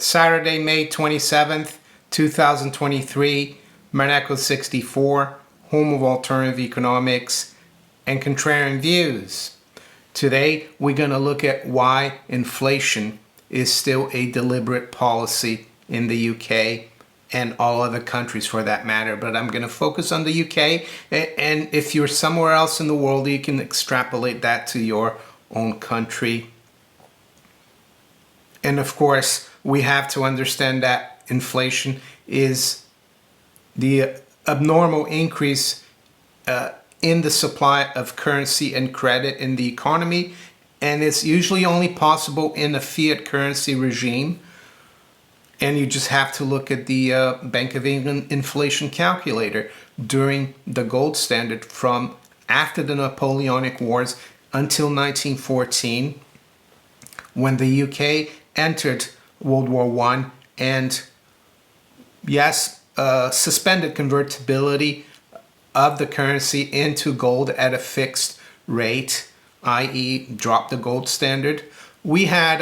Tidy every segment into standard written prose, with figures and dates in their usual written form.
Saturday, May 27th, 2023, Monaco 64, home of alternative economics and contrarian views. Today, we're going to look at why inflation is still a deliberate policy in the UK and all other countries for that matter. But I'm going to focus on the UK, and if you're somewhere else in the world, you can extrapolate that to your own country. And of course, we have to understand that inflation is the abnormal increase in the supply of currency and credit in the economy, and it's usually only possible in a fiat currency regime. And you just have to look at the Bank of England inflation calculator during the gold standard from after the Napoleonic Wars until 1914, when the UK entered World War I and, yes, suspended convertibility of the currency into gold at a fixed rate, i.e. dropped the gold standard. We had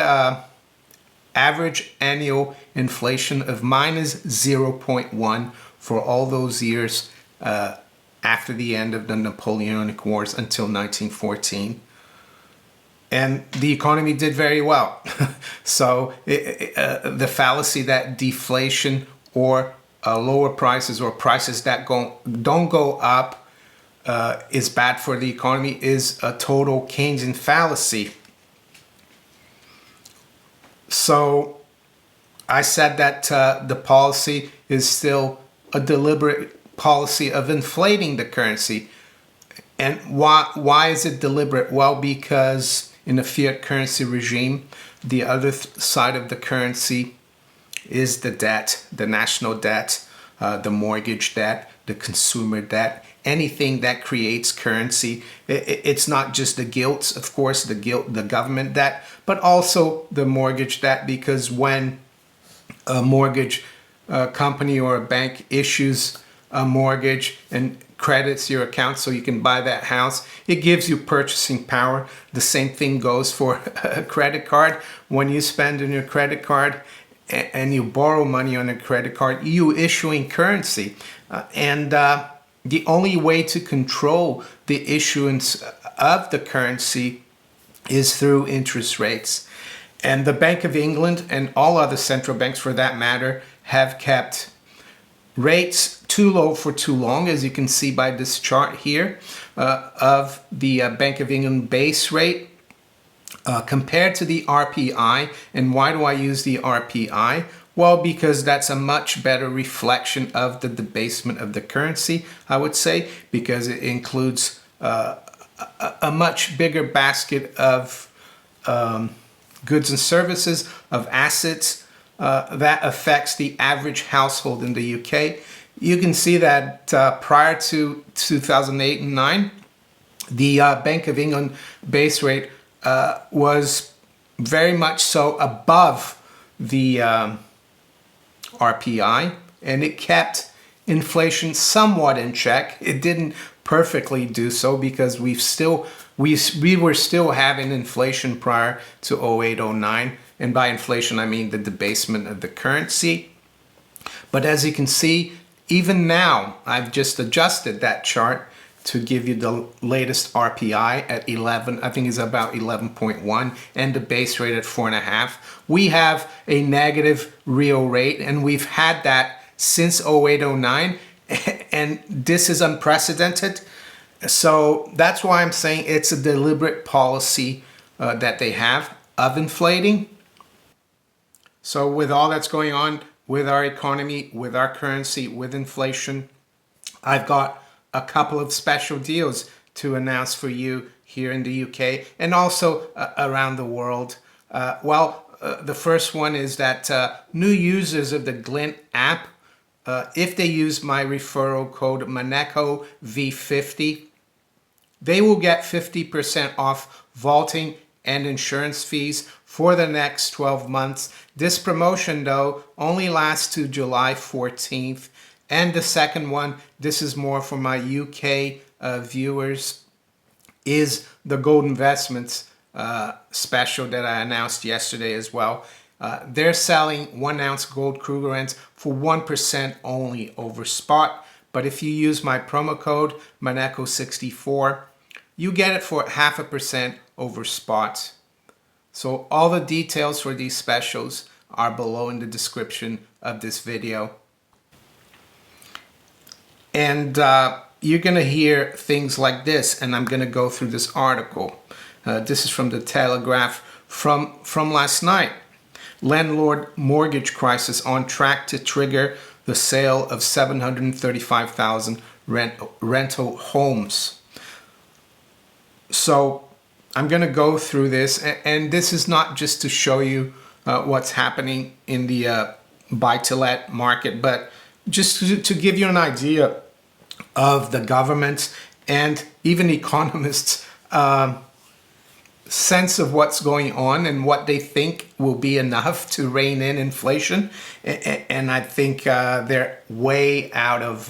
average annual inflation of minus 0.1 for all those years after the end of the Napoleonic Wars until 1914. And the economy did very well. So the fallacy that deflation or lower prices or prices that don't go up is bad for the economy is a total Keynesian fallacy. So I said that the policy is still a deliberate policy of inflating the currency. And why is it deliberate? Well, because in a fiat currency regime, the other side of the currency is the debt, the national debt, the mortgage debt, the consumer debt, anything that creates currency. It's not just the gilts, of course, the government debt, but also the mortgage debt, because when a mortgage company or a bank issues a mortgage and credits your account so you can buy that house, it gives you purchasing power. The same thing goes for a credit card. When you spend on your credit card and you borrow money on a credit card, you issuing currency. And the only way to control the issuance of the currency is through interest rates. And the Bank of England and all other central banks for that matter have kept rates too low for too long, as you can see by this chart here of the Bank of England base rate compared to the RPI. And why do I use the RPI? Well, because that's a much better reflection of the debasement of the currency, I would say, because it includes a much bigger basket of goods and services, of assets that affects the average household in the UK. You can see that prior to 2008 and 9, the Bank of England base rate was very much so above the RPI, and it kept inflation somewhat in check. It didn't perfectly do so, because we were still having inflation prior to 08-09, and by inflation I mean the debasement of the currency. But as you can see, even now, I've just adjusted that chart to give you the latest RPI at 11, I think it's about 11.1, and the base rate at 4.5. We have a negative real rate, and we've had that since 08-09, and this is unprecedented. So that's why I'm saying it's a deliberate policy that they have of inflating. So with all that's going on with our economy, with our currency, with inflation, I've got a couple of special deals to announce for you here in the UK and also around the world. The first one is that new users of the Glint app, if they use my referral code Monaco V50, they will get 50% off vaulting and insurance fees for the next 12 months. This promotion, though, only lasts to July 14th. And the second one, this is more for my UK viewers, is the gold investments special that I announced yesterday as well. They're selling 1 ounce gold Krugerrands for 1% only over spot. But if you use my promo code Maneko64, you get it for 0.5% over spot. So all the details for these specials are below in the description of this video. And you're going to hear things like this, and I'm going to go through this article. This is from the Telegraph from last night. Landlord mortgage crisis on track to trigger the sale of 735,000 rental homes. So I'm going to go through this, and this is not just to show you what's happening in the buy-to-let market, but just to give you an idea of the government's and even economists' sense of what's going on and what they think will be enough to rein in inflation. And I think they're way out of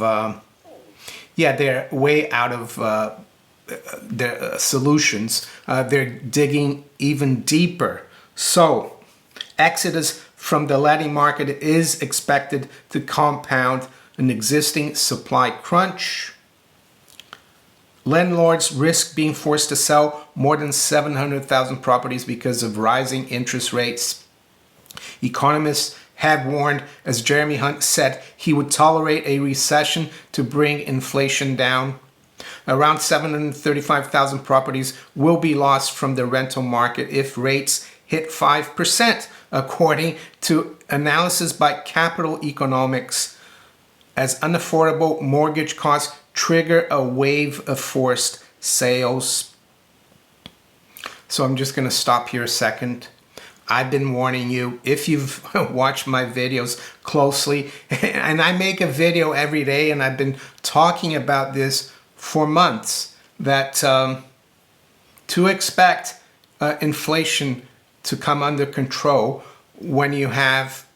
their solutions. They're digging even deeper. So exodus from the letting market is expected to compound an existing supply crunch. Landlords risk being forced to sell more than 700,000 properties because of rising interest rates. Economists have warned, as Jeremy Hunt said, he would tolerate a recession to bring inflation down. Around 735,000 properties will be lost from the rental market if rates hit 5%, according to analysis by Capital Economics, as unaffordable mortgage costs trigger a wave of forced sales. So I'm just going to stop here a second. I've been warning you, if you've watched my videos closely, and I make a video every day, and I've been talking about this for months, that to expect inflation to come under control when you have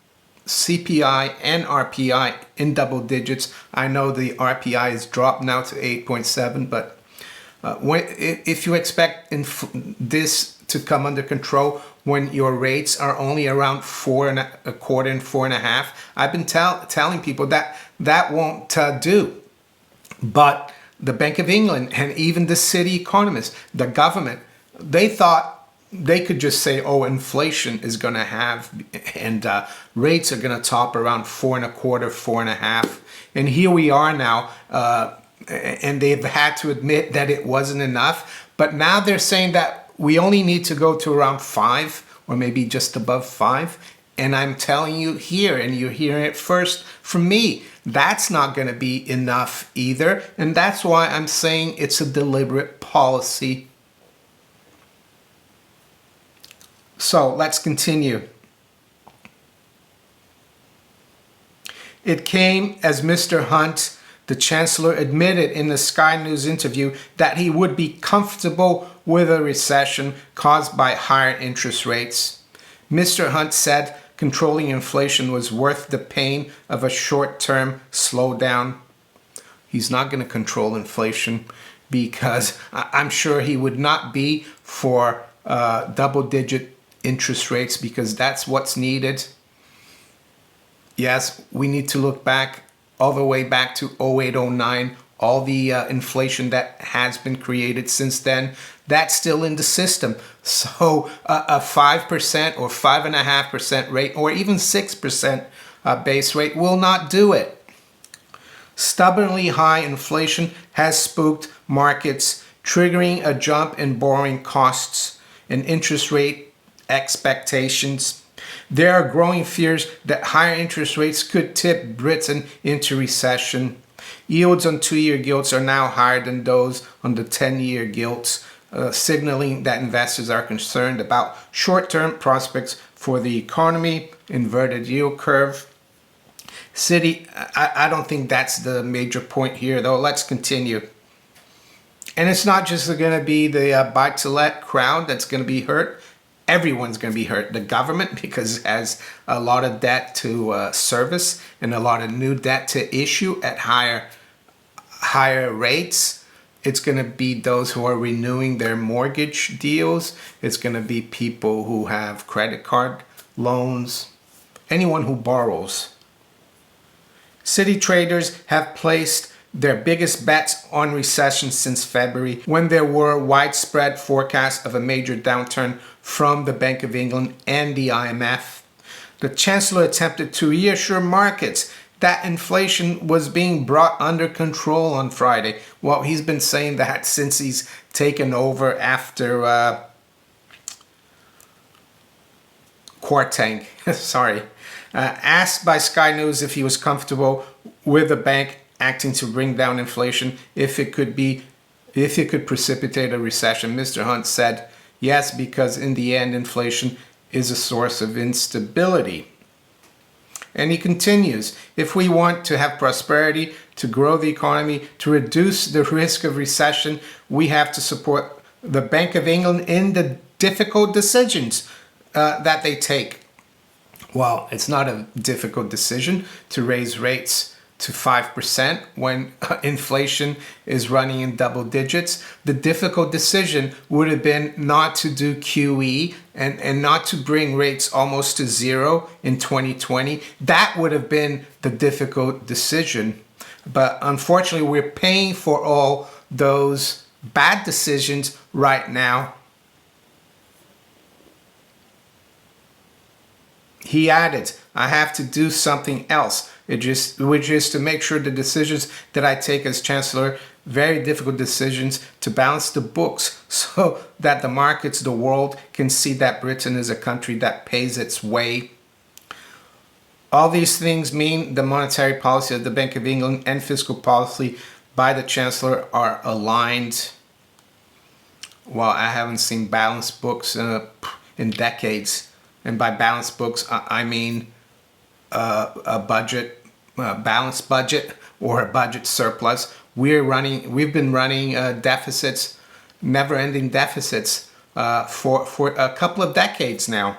CPI and RPI in double digits. I know the RPI has dropped now to 8.7, but if you expect this to come under control when your rates are only around 4.25% and 4.5%, I've been telling people that won't do. But the Bank of England and even the city economists, the government, they thought they could just say, oh, inflation is going to have, and rates are going to top around 4.25%, 4.5%. And here we are now, and they've had to admit that it wasn't enough. But now they're saying that we only need to go to around 5 or maybe just above 5. And I'm telling you here, and you're hearing it first from me, that's not going to be enough either. And that's why I'm saying it's a deliberate policy. So let's continue. It came as Mr. Hunt, the Chancellor, admitted in the Sky News interview that he would be comfortable with a recession caused by higher interest rates. Mr. Hunt said controlling inflation was worth the pain of a short-term slowdown. He's not going to control inflation because I'm sure he would not be for double-digit interest rates, because that's what's needed. Yes, we need to look back all the way back to 0809, all the inflation that has been created since then, that's still in the system. So a 5% or 5.5% rate or even 6% base rate will not do it. Stubbornly high inflation has spooked markets, triggering a jump in borrowing costs and interest rate expectations. There are growing fears that higher interest rates could tip Britain into recession. Yields on 2-year gilts are now higher than those on the 10-year gilts, signaling that investors are concerned about short-term prospects for the economy. Inverted yield curve. City, I don't think that's the major point here, though. Let's continue. And it's not just going to be the buy-to-let crowd that's going to be hurt. Everyone's going to be hurt. The government, because it has a lot of debt to service and a lot of new debt to issue at higher rates. It's going to be those who are renewing their mortgage deals. It's going to be people who have credit card loans, anyone who borrows. City traders have placed their biggest bets on recession since February, when there were widespread forecasts of a major downturn from the Bank of England and the IMF. The Chancellor attempted to reassure markets that inflation was being brought under control on Friday. Well, he's been saying that since he's taken over after Kwarteng. Sorry. Asked by Sky News if he was comfortable with the bank acting to bring down inflation, if it could precipitate a recession, Mr. Hunt said yes, because in the end, inflation is a source of instability. And he continues, if we want to have prosperity, to grow the economy, to reduce the risk of recession, we have to support the Bank of England in the difficult decisions that they take. Well, it's not a difficult decision to raise rates to 5% when inflation is running in double digits. The difficult decision would have been not to do QE and not to bring rates almost to zero in 2020. That would have been the difficult decision. But unfortunately, we're paying for all those bad decisions right now. He added, I have to do something else, which is to make sure the decisions that I take as Chancellor, very difficult decisions, to balance the books so that the markets, the world, can see that Britain is a country that pays its way. All these things mean the monetary policy of the Bank of England and fiscal policy by the Chancellor are aligned. Well, I haven't seen balanced books in decades. And by balanced books, I mean a budget, a balanced budget, or a budget surplus. We've been running deficits, never-ending deficits for a couple of decades now.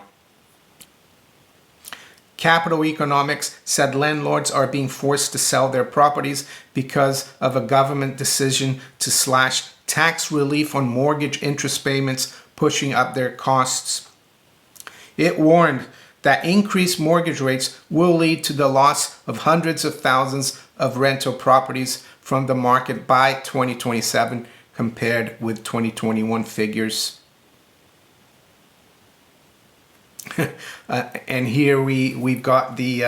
Capital Economics said landlords are being forced to sell their properties because of a government decision to slash tax relief on mortgage interest payments, pushing up their costs. It warned that increased mortgage rates will lead to the loss of hundreds of thousands of rental properties from the market by 2027 compared with 2021 figures. And here we've got the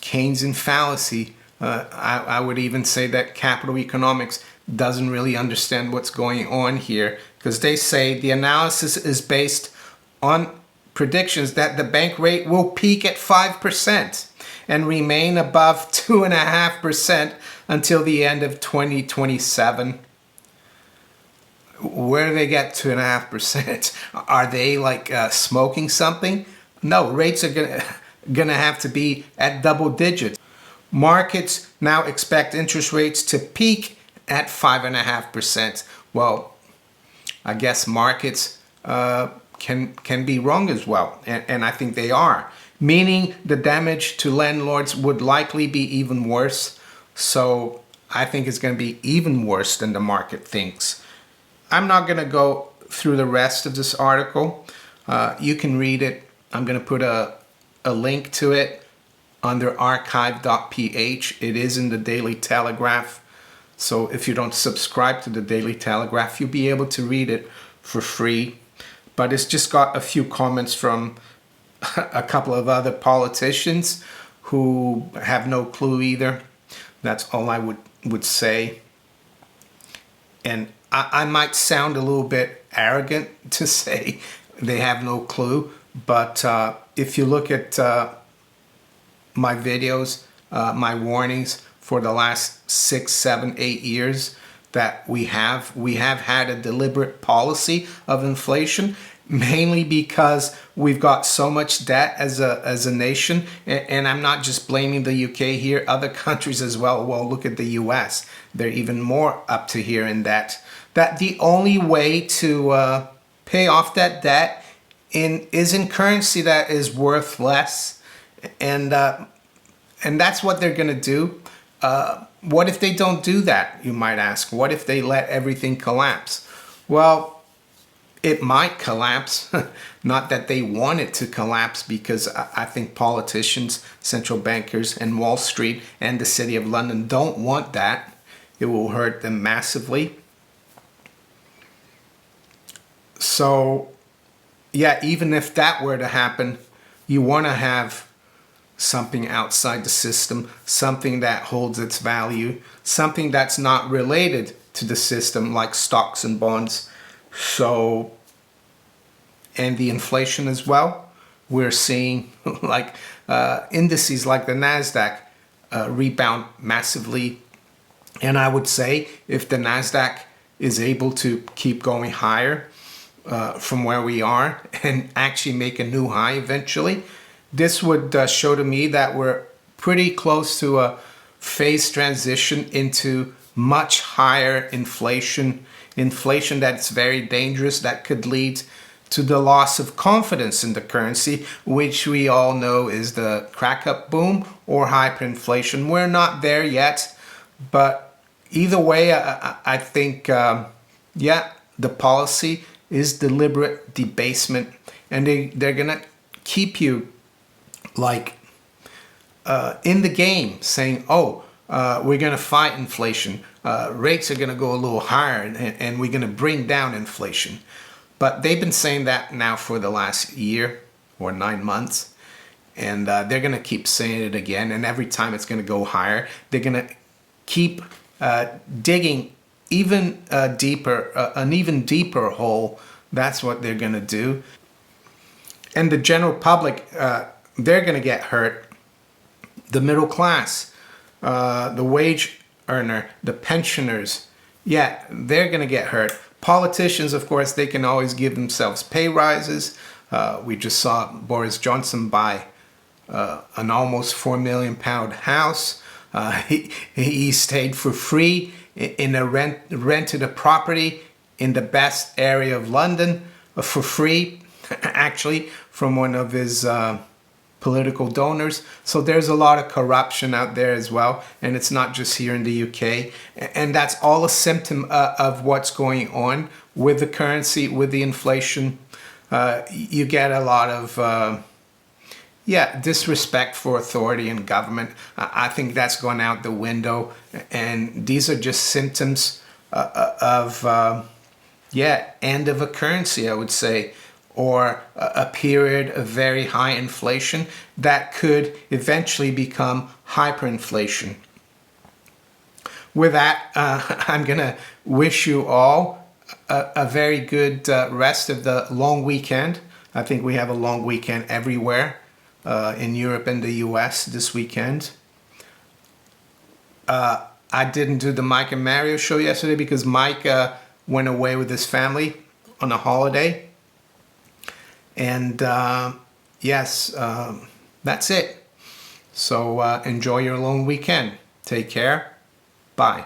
Keynesian fallacy. I would even say that Capital Economics doesn't really understand what's going on here, because they say the analysis is based on predictions that the bank rate will peak at 5% and remain above 2.5% until the end of 2027. Where do they get 2.5%? Are they like smoking something? No, rates are gonna have to be at double digits. Markets now expect interest rates to peak at 5.5%. Well, I guess markets can be wrong as well, and I think they are, meaning the damage to landlords would likely be even worse. So I think it's going to be even worse than the market thinks. I'm not going to go through the rest of this article. You can read it. I'm going to put a link to it under archive.ph. It is in the Daily Telegraph. So if you don't subscribe to the Daily Telegraph, you'll be able to read it for free. But it's just got a few comments from a couple of other politicians who have no clue either. That's all I would say. And I might sound a little bit arrogant to say they have no clue, but if you look at my videos, my warnings for the last 6, 7, 8 years, that we have had a deliberate policy of inflation, mainly because we've got so much debt as a nation, and I'm not just blaming the UK here, other countries as well. Well, look at the US, they're even more up to here in debt. That the only way to pay off that debt is in currency that is worth less, and that's what they're gonna do. What if they don't do that, you might ask? What if they let everything collapse? Well, it might collapse. Not that they want it to collapse, because I think politicians, central bankers, and Wall Street and the City of London don't want that. It will hurt them massively. So, yeah, even if that were to happen, you want to have something outside the system, something that holds its value, something that's not related to the system, like stocks and bonds. So, and the inflation as well. We're seeing like indices like the NASDAQ rebound massively. And I would say if the NASDAQ is able to keep going higher from where we are and actually make a new high eventually, this would show to me that we're pretty close to a phase transition into much higher inflation that's very dangerous, that could lead to the loss of confidence in the currency, which we all know is the crack up boom or hyperinflation. We're not there yet, but either way, I think, yeah, the policy is deliberate debasement, and they're gonna keep you like in the game, saying, oh, we're going to fight inflation. Rates are going to go a little higher, and we're going to bring down inflation. But they've been saying that now for the last year or 9 months. And they're going to keep saying it again. And every time it's going to go higher, they're going to keep digging even deeper, an even deeper hole. That's what they're going to do. And the general public, they're going to get hurt. The middle class, the wage earner, the pensioners, yeah, they're going to get hurt. Politicians, of course, they can always give themselves pay rises. We just saw Boris Johnson buy an almost £4 million house. He stayed for free in a rented a property in the best area of London for free, actually, from one of his political donors. So there's a lot of corruption out there as well, and it's not just here in the UK. And that's all a symptom of what's going on with the currency, with the inflation. You get a lot of disrespect for authority and government. I think that's gone out the window, and these are just symptoms of end of a currency, I would say, or a period of very high inflation that could eventually become hyperinflation. With that, I'm gonna wish you all a very good rest of the long weekend. I think we have a long weekend everywhere in Europe and the US this weekend. I didn't do the Mike and Mario show yesterday because Mike went away with his family on a holiday. And yes, that's it. So enjoy your long weekend. Take care. Bye.